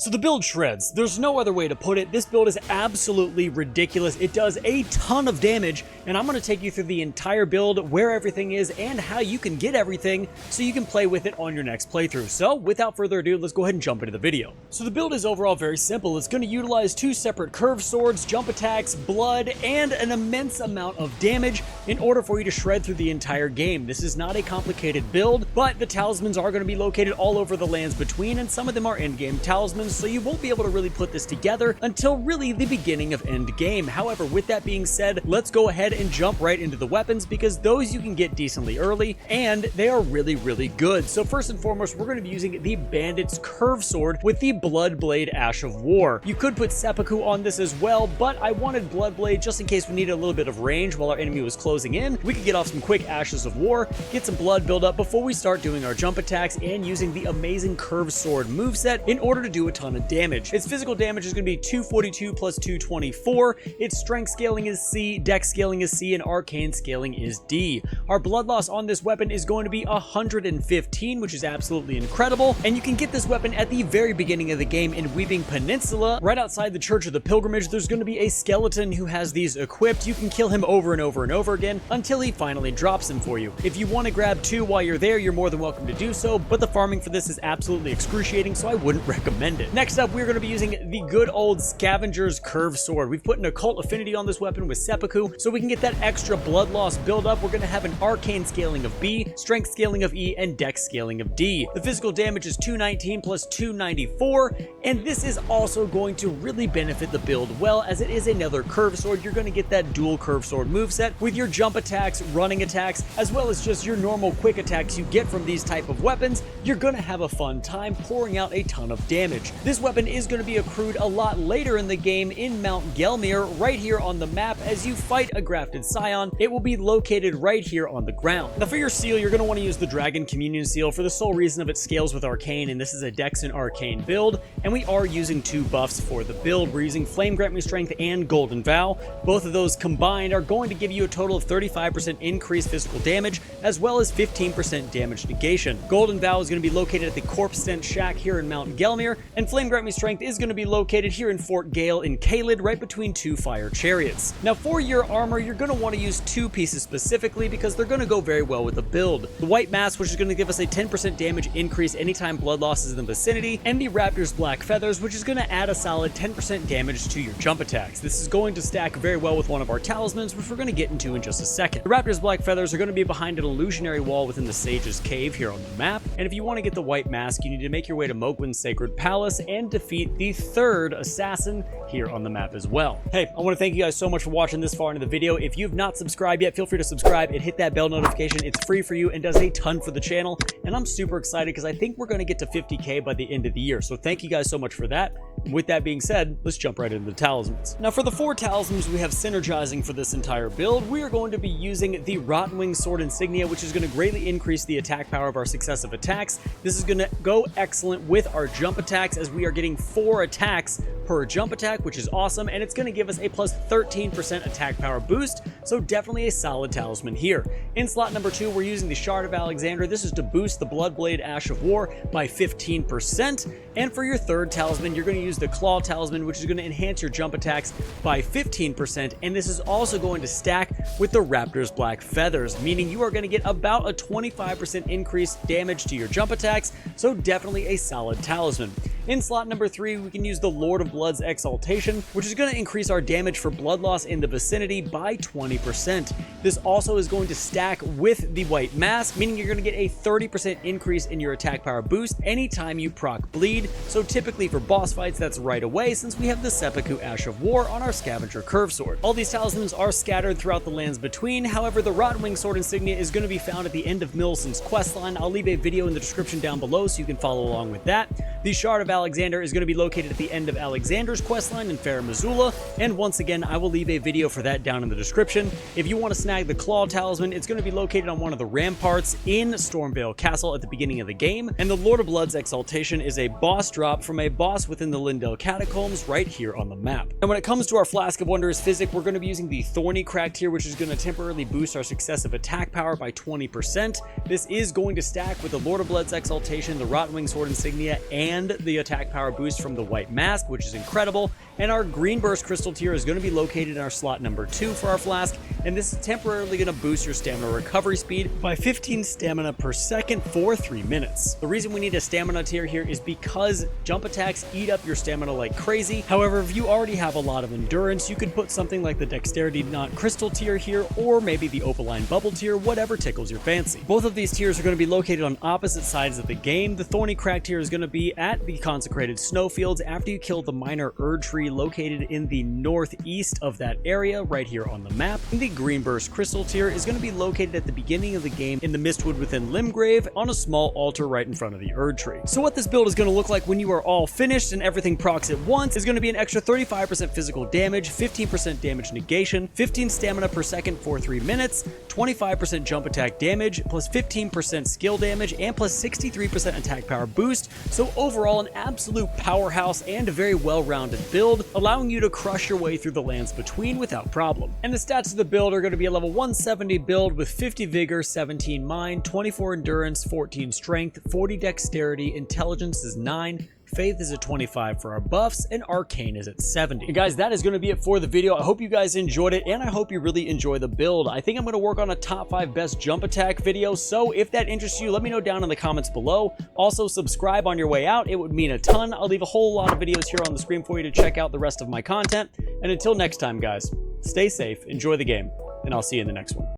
So the build shreds. There's no other way to put it. This build is absolutely ridiculous. It does a ton of damage, and I'm going to take you through the entire build, where everything is, and how you can get everything so you can play with it on your next playthrough. So without further ado, let's go ahead and jump into the video. So the build is overall very simple. It's going to utilize two separate curved swords, jump attacks, blood, and an immense amount of damage in order for you to shred through the entire game. This is not a complicated build, but the talismans are going to be located all over the lands between, and some of them are end-game talismans, so you won't be able to really put this together until really the beginning of end game. However, with that being said, let's go ahead and jump right into the weapons, because those you can get decently early and they are really good. So first and foremost, we're going to be using the Bandit's Curve Sword with the Bloodblade Ash of War. You could put seppuku on this as well, but I wanted Bloodblade just in case we needed a little bit of range while our enemy was closing in. We could get off some quick Ashes of War, get some blood build up before we start doing our jump attacks and using the amazing Curve Sword moveset in order to do a ton of damage. Its physical damage is going to be 242 plus 224. Its strength scaling is C, dex scaling is C, and arcane scaling is D. Our blood loss on this weapon is going to be 115, which is absolutely incredible. And you can get this weapon at the very beginning of the game in Weeping Peninsula. Right outside the Church of the Pilgrimage, there's going to be a skeleton who has these equipped. You can kill him over and over and over again until he finally drops them for you. If you want to grab two while you're there, you're more than welcome to do so, but the farming for this is absolutely excruciating, so I wouldn't recommend it. Next up, we're going to be using the good old Scavenger's Curve Sword. We've put an occult affinity on this weapon with seppuku, so we can get that extra blood loss build up. We're going to have an arcane scaling of B, strength scaling of E, and dex scaling of D. The physical damage is 219 plus 294, and this is also going to really benefit the build well, as it is another curve sword. You're going to get that dual curve sword moveset with your jump attacks, running attacks, as well as just your normal quick attacks you get from these type of weapons. You're going to have a fun time pouring out a ton of damage. This weapon is going to be accrued a lot later in the game in Mount Gelmir, right here on the map. As you fight a grafted scion, it will be located right here on the ground. Now for your seal, you're going to want to use the Dragon Communion Seal for the sole reason of it scales with Arcane, and this is a Dex and Arcane build, and we are using two buffs for the build. We're using Flame Grant Me Strength and Golden Vow. Both of those combined are going to give you a total of 35% increased physical damage, as well as 15% damage negation. Golden Vow is going to be located at the Corpse Stench Shack here in Mount Gelmir, and Flame Grant Me Strength is going to be located here in Fort Gale in Caelid, right between two fire chariots. Now for your armor, you're going to want to use two pieces specifically because they're going to go very well with the build. The White Mask, which is going to give us a 10% damage increase anytime blood loss is in the vicinity, and the Raptor's Black Feathers, which is going to add a solid 10% damage to your jump attacks. This is going to stack very well with one of our talismans, which we're going to get into in just a second. The Raptor's Black Feathers are going to be behind an illusionary wall within the Sage's Cave here on the map, and if you want to get the White Mask, you need to make your way to Mogwin's Sacred Palace and defeat the third assassin here on the map as well. Hey, I want to thank you guys so much for watching this far into the video. If you've not subscribed yet, feel free to subscribe and hit that bell notification. It's free for you and does a ton for the channel, and I'm super excited because I think we're going to get to 50k by the end of the year, so thank you guys so much for that. With that being said, let's jump right into the talismans. Now for the four talismans we have synergizing for this entire build, we are going to be using the Rottenwing Sword Insignia, which is going to greatly increase the attack power of our successive attacks. This is going to go excellent with our jump attacks, as we are getting 4 attacks per jump attack, which is awesome, and it's going to give us a plus 13% attack power boost, so definitely a solid talisman here. In slot number 2, we're using the Shard of Alexander. This is to boost the Bloodblade Ash of War by 15%, and for your third talisman, you're going to use the Claw Talisman, which is going to enhance your jump attacks by 15%, and this is also going to stack with the Raptor's Black Feathers, meaning you are going to get about a 25% increased damage to your jump attacks, so definitely a solid talisman. In slot number 3, we can use the Lord of Blood's Exaltation, which is going to increase our damage for blood loss in the vicinity by 20%. This also is going to stack with the White Mask, meaning you're going to get a 30% increase in your attack power boost anytime you proc bleed, so typically for boss fights that's right away, since we have the Seppuku Ash of War on our Scavenger Curve Sword. All these talismans are scattered throughout the lands between. However, the Rottenwing Sword Insignia is going to be found at the end of Millicent's questline. I'll leave a video in the description down below so you can follow along with that. The Shard of Alexander is going to be located at the end of Alexander's questline in Fair Missoula, and once again, I will leave a video for that down in the description. If you want to snag the Claw Talisman, it's going to be located on one of the ramparts in Stormvale Castle at the beginning of the game, and the Lord of Blood's Exaltation is a boss drop from a boss within the Lindell Catacombs right here on the map. And when it comes to our Flask of Wondrous Physic, we're going to be using the Thorny Cracked here, which is going to temporarily boost our successive attack power by 20%. This is going to stack with the Lord of Blood's Exaltation, the Rottenwing Sword Insignia, and and the attack power boost from the white mask, which is incredible. And our green burst crystal tier is going to be located in our slot number 2 for our flask, and this is temporarily going to boost your stamina recovery speed by 15 stamina per second for 3 minutes. The reason we need a stamina tier here is because jump attacks eat up your stamina like crazy. However, if you already have a lot of endurance, you could put something like the dexterity knot crystal tier here, or maybe the opaline bubble tier, whatever tickles your fancy. Both of these tiers are going to be located on opposite sides of the game. The thorny crack tier is going to be at the consecrated snowfields after you kill the minor Erd tree located in the northeast of that area right here on the map. And the green burst crystal tier is going to be located at the beginning of the game in the mistwood within Limgrave on a small altar right in front of the Erd tree. So what this build is going to look like when you are all finished and everything procs at once is going to be an extra 35% physical damage, 15% damage negation, 15 stamina per second for 3 minutes, 25% jump attack damage, plus 15% skill damage, and plus 63% attack power boost. So overall, an absolute powerhouse and a very well-rounded build, allowing you to crush your way through the lands between without problem. And the stats of the build are going to be a level 170 build with 50 vigor, 17 mind, 24 endurance, 14 strength, 40 dexterity, intelligence is 9, Faith is at 25 for our buffs, and Arcane is at 70. And guys, that is going to be it for the video. I hope you guys enjoyed it, and I hope you really enjoy the build. I think I'm going to work on a top 5 best jump attack video, so if that interests you, let me know down in the comments below. Also, subscribe on your way out. It would mean a ton. I'll leave a whole lot of videos here on the screen for you to check out the rest of my content. And until next time, guys, stay safe, enjoy the game, and I'll see you in the next one.